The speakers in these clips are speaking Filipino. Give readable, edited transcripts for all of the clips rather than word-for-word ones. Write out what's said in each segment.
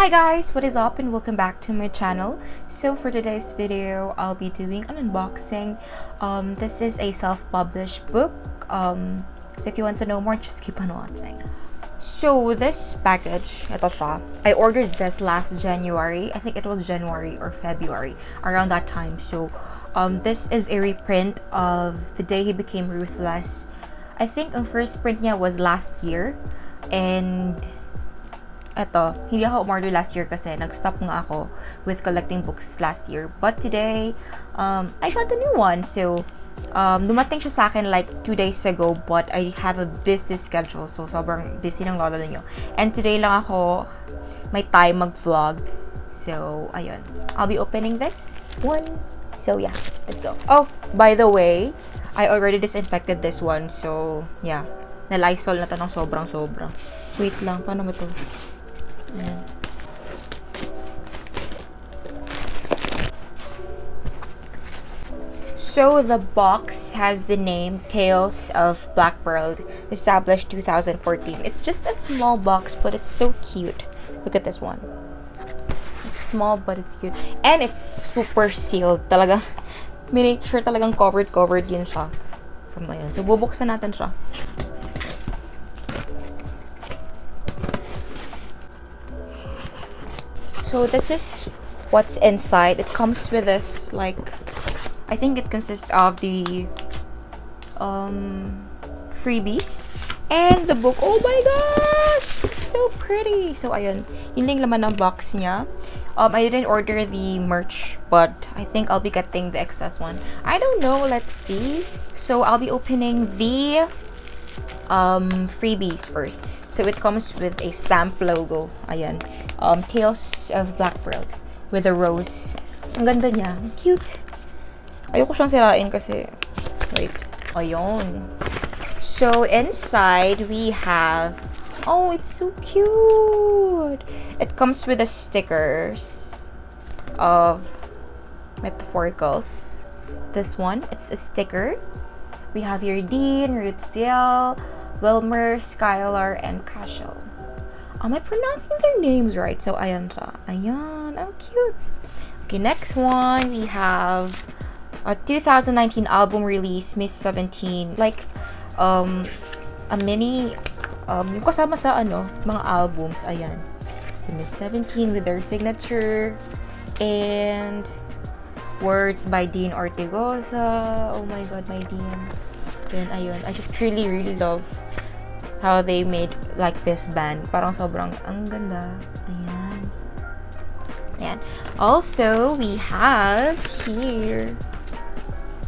Hi guys, what is up and welcome back to my channel. So for today's video, I'll be doing an unboxing. This is a self-published book. So if you want to know more, just keep on watching. So this package, ito siya. I ordered this last January. I think it was January or February, around that time. So this is a reprint of The Day He Became Ruthless. I think ang first print niya was last year. And eto, hindi ako umorder last year kasi nag-stop nga ako with collecting books last year. But today, I got a new one. So, dumating siya sa akin like 2 days ago, but I have a busy schedule. So, sobrang busy ng lolo ninyo. And today lang ako may time mag-vlog. So, ayun. I'll be opening this one. So, yeah. Let's go. Oh, by the way, I already disinfected this one. So, yeah. Na-Lysol na to ng sobrang-sobra. Wait lang. Paano ba to? Ayan. So the box has the name Tales of Black Pearl, established 2014. It's just a small box, but it's so cute. Look at this one. It's small, but it's cute. And it's super sealed. Talaga, make sure talagang covered yun siya. From ngayon. So bubuksan natin siya. So this is what's inside. It comes with this, like, I think it consists of the freebies and the book. Oh my gosh! So pretty! So ayun, yun lang laman ng box niya. I didn't order the merch, but I think I'll be getting the excess one. I don't know, let's see. So I'll be opening the freebies first. So it comes with a stamp logo. Ayan. Tales of Black Pearl with a rose. Ang ganda niya. Cute. Ayoko siyang sirain kasi. Wait. Ayun. So inside we have. Oh, it's so cute. It comes with the stickers of metaphoricals. This one, it's a sticker. We have here Dean, Ruthziel, Wilmer, Skylar, and Cashel. Am I pronouncing their names right? So, ayan siya. Ayan, ang cute. Okay, next one, we have a 2019 album release, Miss 17. Like, a mini, yung kasama sa, mga albums. Ayan. So, Miss 17 with their signature. And words by Dean Ortigosa. Oh my god, my Dean. Then, ayun. I just really love how they made like this band. Parang sobrang ang ganda. Ayan. Ayan. Also, we have here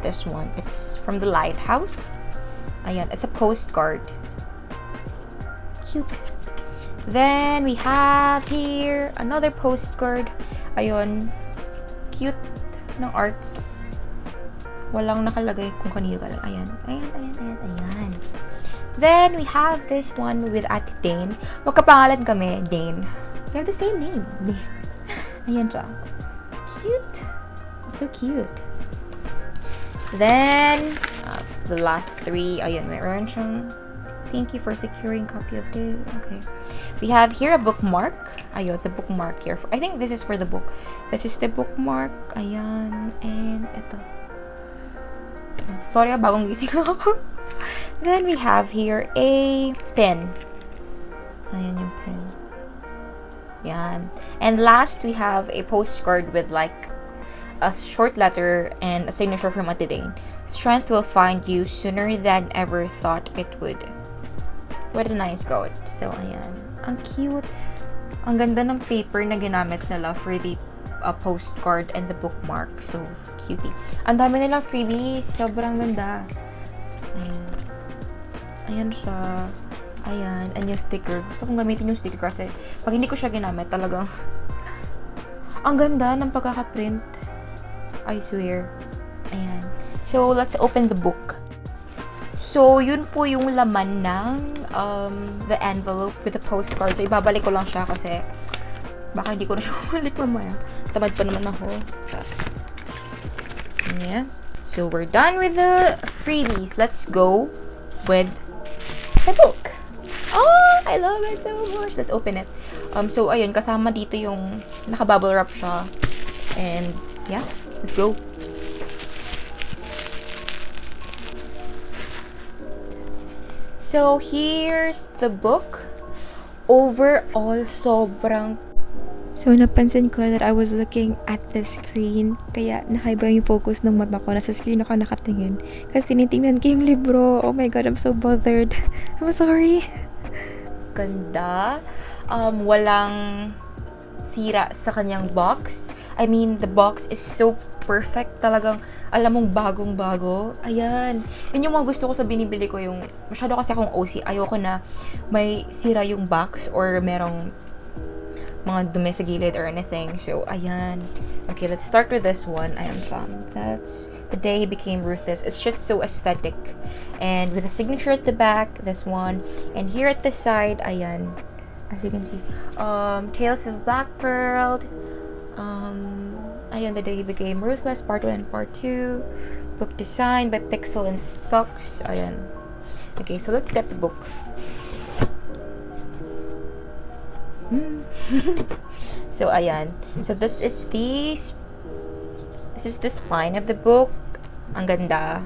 this one. It's from the Lighthouse. Ayan. It's a postcard. Cute. Then, we have here another postcard. Ayun. Cute ng arts. Walang nakalagay kung kanino galing. Ayan. Ayan. Then, we have this one with Ate Dane. Magkapangalan kami, Dane. We have the same name. Ayan siya. Cute. It's so cute. Then, the last three. Ayan, meron siyang thank you for securing copy of the. Okay. We have here a bookmark. Ayun, the bookmark here. I think this is for the book. This is the bookmark. Ayan. And ito. Sorry, bagong gising ako. Then we have here a pen. Ayan yung pen. Yan. And last, we have a postcard with like a short letter and a signature from Ate Dane. Strength will find you sooner than ever thought it would. What a nice quote. So, ayan. Ang cute. Ang ganda ng paper na ginamit nila for the postcard and the bookmark. So, cutie. Ang dami nilang freebies. Sobrang ganda. Ayan. Ayan siya. Ayan. And yung sticker. Gusto kong gamitin yung sticker kasi pag hindi ko siya ginamit, talagang ang ganda ng pagkakaprint. I swear. Ayan. So, let's open the book. So, yun po yung laman ng the envelope with the postcard. So, ibabalik ko lang siya kasi baka hindi ko na siya bumalik mamaya. Tamad pa naman ako. Yeah. So, we're done with the freebies. Let's go with the book. Oh, I love it so much. Let's open it. So, ayun, kasama dito yung naka-bubble wrap siya. And, yeah, let's go. So, here's the book. Overall, sobrang... So, napansin ko that I was looking at the screen. Kaya, nakaiba yung focus ng mata ko. Nasa screen ako nakatingin. Kasi tinitingnan ko yung libro. Oh my God, I'm so bothered. I'm sorry. Ganda. Walang sira sa kanyang box. I mean, the box is so perfect. Talagang, alam mong bagong-bago. Ayan. Yun yung mga gusto ko sa binibili ko. Yung, masyado kasi akong OC. Ayoko na may sira yung box or merong mga dumi sa gilid or anything. So, ayan. Okay, let's start with this one. Ayan siya. That's The Day He Became Ruthless. It's just so aesthetic. And with a signature at the back, this one. And here at the side, ayan. As you can see. Tales of Black Pearl. Ayan, The Day He Became Ruthless, Part 1 and Part 2. Book design by Pixel and Stocks. Ayan. Okay, so let's get the book. So, ayan. So, this is the spine of the book. Ang ganda.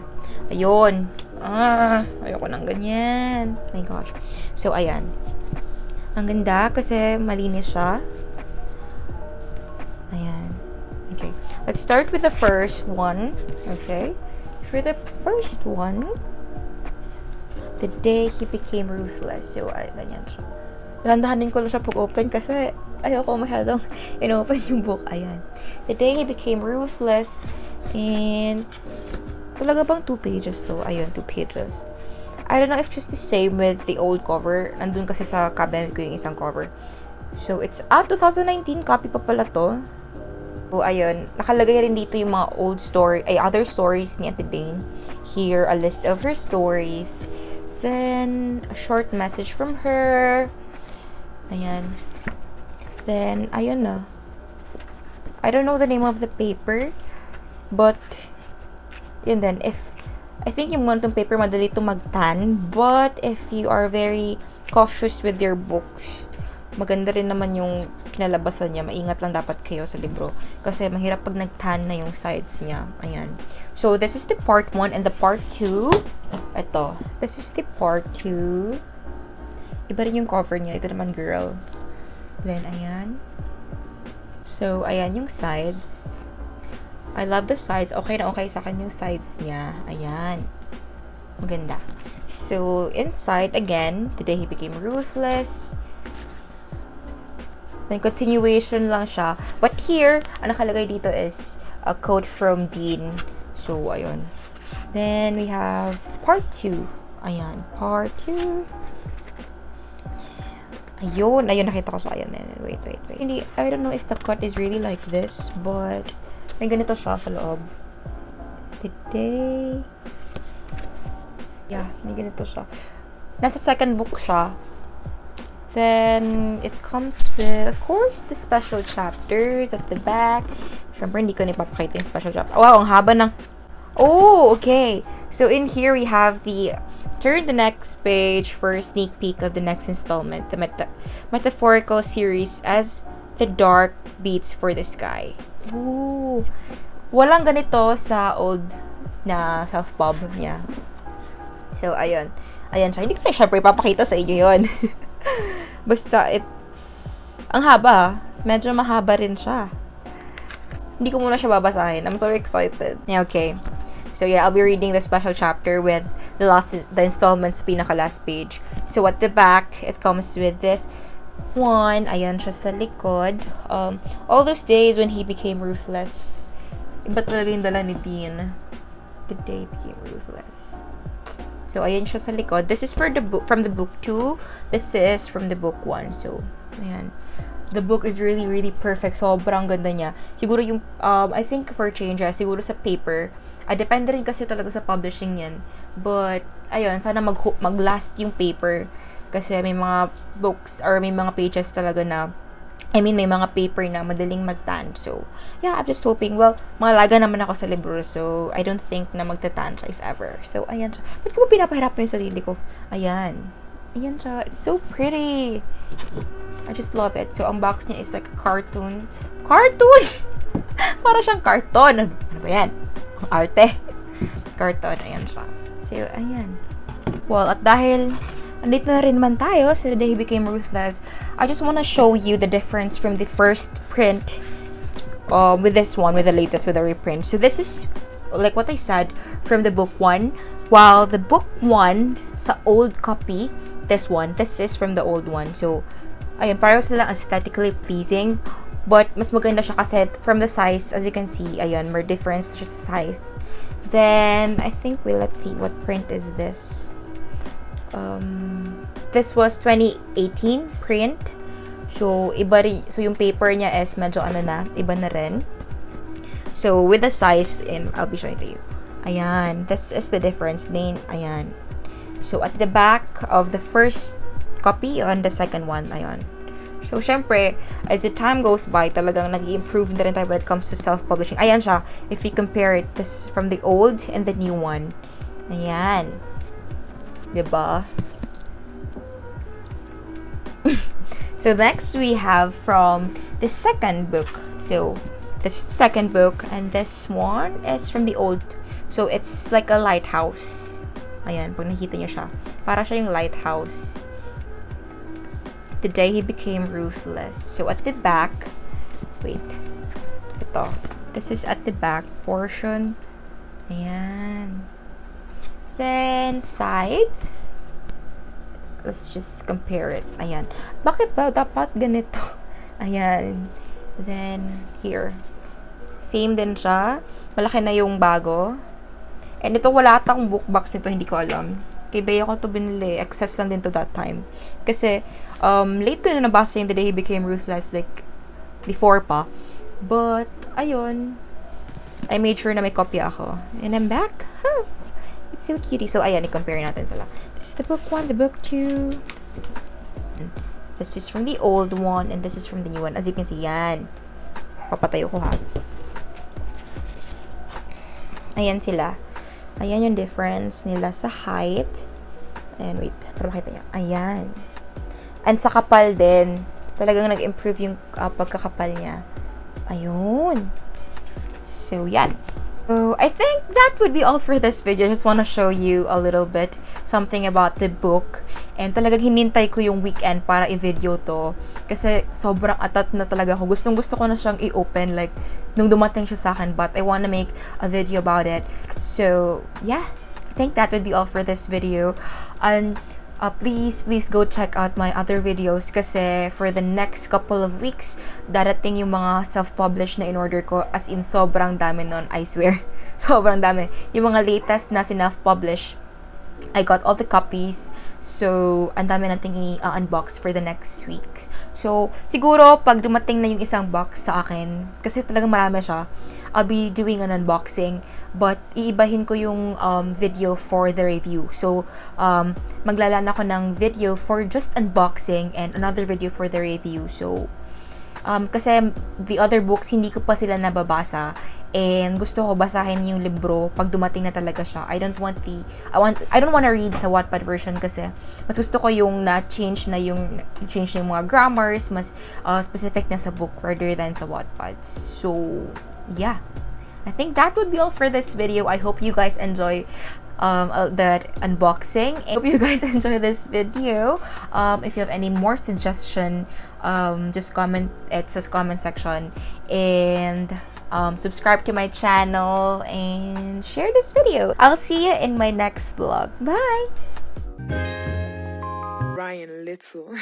Ayun. Ayoko ng ganyan. My gosh. So, ayan. Ang ganda kasi malinis siya. Ayan. Okay. Let's start with the first one. Okay. For the first one, The Day He Became Ruthless. So, ganyan siya. Dahan-dahanin ko lang siya pag-open kasi ayoko masyadong in-open yung book. Ayan. The Day He Became Ruthless. And talaga bang 2 pages to? Ayun, 2 pages. I don't know if just the same with the old cover. Nandun kasi sa cabinet ko yung isang cover. So, it's 2019. Copy pa pala to. So, ayun. Nakalagay rin dito yung mga other stories ni Ate Dane. Here, a list of her stories. Then, a short message from her. Ayan. Then, ayun na. I don't know the name of the paper. But, yun din. I think yung ganitong paper, madali to mag-tan. But, if you are very cautious with your books, maganda rin naman yung kinalabasan niya. Maingat lang dapat kayo sa libro. Kasi, mahirap pag nag-tan na yung sides niya. Ayan. So, this is the part 1 and the part 2. Ito. This is the part 2. Iba rin yung cover niya. Ito naman, girl. Then, ayan. So, ayan yung sides. I love the sides. Okay na okay sa akin yung sides niya. Ayan. Maganda. So, inside, again, The Day He Became Ruthless. Then, continuation lang siya. But here, ang nakalagay dito is a quote from Dean. So, ayun. Then, we have part 2. Ayan. Part 2. Ayun, nakita ko siya. Ayan, wait. Hindi, I don't know if the cut is really like this, but may ganito siya sa loob. Today. Yeah, may ganito siya. Nasa second book siya. Then, it comes with, of course, the special chapters at the back. Siyempre, hindi ko napapakita yung special chapter. Wow, ang haba ng... Oh, okay. So, in here, we have the... Turn the next page for a sneak peek of the next installment, the metaphorical series as the dark beats for the sky. Ooh. Walang ganito sa old na self-pub niya. So, ayun. Ayan siya. Hindi ko na syempre ipapakita sa inyo yun. Basta, ang haba. Medyo mahaba rin siya. Hindi ko muna siya babasahin. I'm so excited. Yeah, okay. So, yeah, I'll be reading the special chapter with the installment's pinaka-last page. So, at the back, it comes with this one. Ayan siya sa likod. All those days when he became ruthless. Iba talaga yung dala ni Dean. The Day He Became Ruthless. So, ayan siya sa likod. This is from the book 2. This is from the book 1. So, ayan. The book is really, really perfect. Sobrang ganda niya. Siguro yung, I think for changes, siguro sa paper, depende rin kasi talaga sa publishing yan. But, ayun, sana mag-last yung paper. Kasi may mga books or may mga pages talaga na, may mga paper na madaling mag-tan. So, yeah, I'm just hoping. Well, malaga naman ako sa libro. So, I don't think na magta-tan siya if ever. So, ayan siya. Ba't ko ba pinapahirap yung sarili ko? Ayan. Ayan siya. It's so pretty. I just love it. So, ang box niya is like a cartoon. Cartoon! Para siyang carton. Ano ba yan? Ang arte. Carton. Ayan siya. So, ayan. Well, at dahil andito na rin man tayo sa The Day He Became Ruthless, I just want to show you the difference from the first print with this one, with the latest, with the reprint. So this is, like what I said, from the book 1, while the book 1 sa old copy, this is from the old one. So, ayun, pareho sila aesthetically pleasing, but mas maganda siya kasi from the size, as you can see, ayun, more difference just size. Then, I think, let's see, what print is this? This was 2018 print. So, so yung paper niya is medyo iba na rin. So, with the size, and I'll be showing to you. Ayan, this is the difference. Then, ayan. So, at the back of the first copy on the second one, ayan. So, syempre, as the time goes by, talagang nag-i-improve na rin tayo when it comes to self-publishing. Ayan siya, if you compare it, this from the old and the new one. Ayan. Diba? So next we have from the second book. So this second book, and this one is from the old. So it's like a lighthouse. Ayan, pag nakita niyo siya, para siya yung lighthouse. The Day He Became Ruthless. So at the back, wait, ito. This is at the back portion. Ayan. Then, sides. Let's just compare it. Ayan. Bakit ba dapat ganito? Ayan. Then, here. Same din siya. Malaki na yung bago. And ito, wala atang book box nito. Hindi ko alam. Kay Bea ko to binili. Access lang din to that time. Kasi, late ko na nabasa yung The Day He Became Ruthless. Like, before pa. But, ayun. I made sure na may kopya ako. And I'm back. Huh. It's so cutie. So, ayan, i-compare natin sila. This is the book 1, the book 2. This is from the old one, and this is from the new one. As you can see, yan. Papatayo ko, ha. Ayan sila. Ayan yung difference nila sa height. Ayan, wait. Para makita nyo. Ayan. And sa kapal din. Talagang nag-improve yung pagkakapal niya. Ayun. So, yan. So, I think that would be all for this video. I just want to show you a little bit something about the book. And talagang hinintay ko yung weekend para i-video to. Kasi sobrang atat na talaga ako. Gustong-gusto ko na siyang i-open like nung dumating siya sa akin. But I want to make a video about it. So, yeah. I think that would be all for this video. And please go check out my other videos kasi for the next couple of weeks, darating yung mga self-published na in-order ko, as in sobrang dami nun, I swear. Sobrang dami. Yung mga latest na sinelf-publish, I got all the copies. So, ang dami nating i-unbox for the next week. So, siguro, pag dumating na yung isang box sa akin, kasi talagang marami siya, I'll be doing an unboxing, but iibahin ko yung video for the review. So, maglalaan ako ng video for just unboxing and another video for the review. So, kasi the other books, hindi ko pa sila nababasa. And gusto ko basahin yung libro pag dumating na talaga siya. I don't want to read sa Wattpad version kasi mas gusto ko yung change na yung mga grammars, mas specific na sa book rather than sa Wattpad. So, yeah. I think that would be all for this video. I hope you guys enjoy that unboxing. I hope you guys enjoy this video. If you have any more suggestion, just comment it sa comment section, and subscribe to my channel and share this video. I'll see you in my next vlog. Bye! Ryan Little.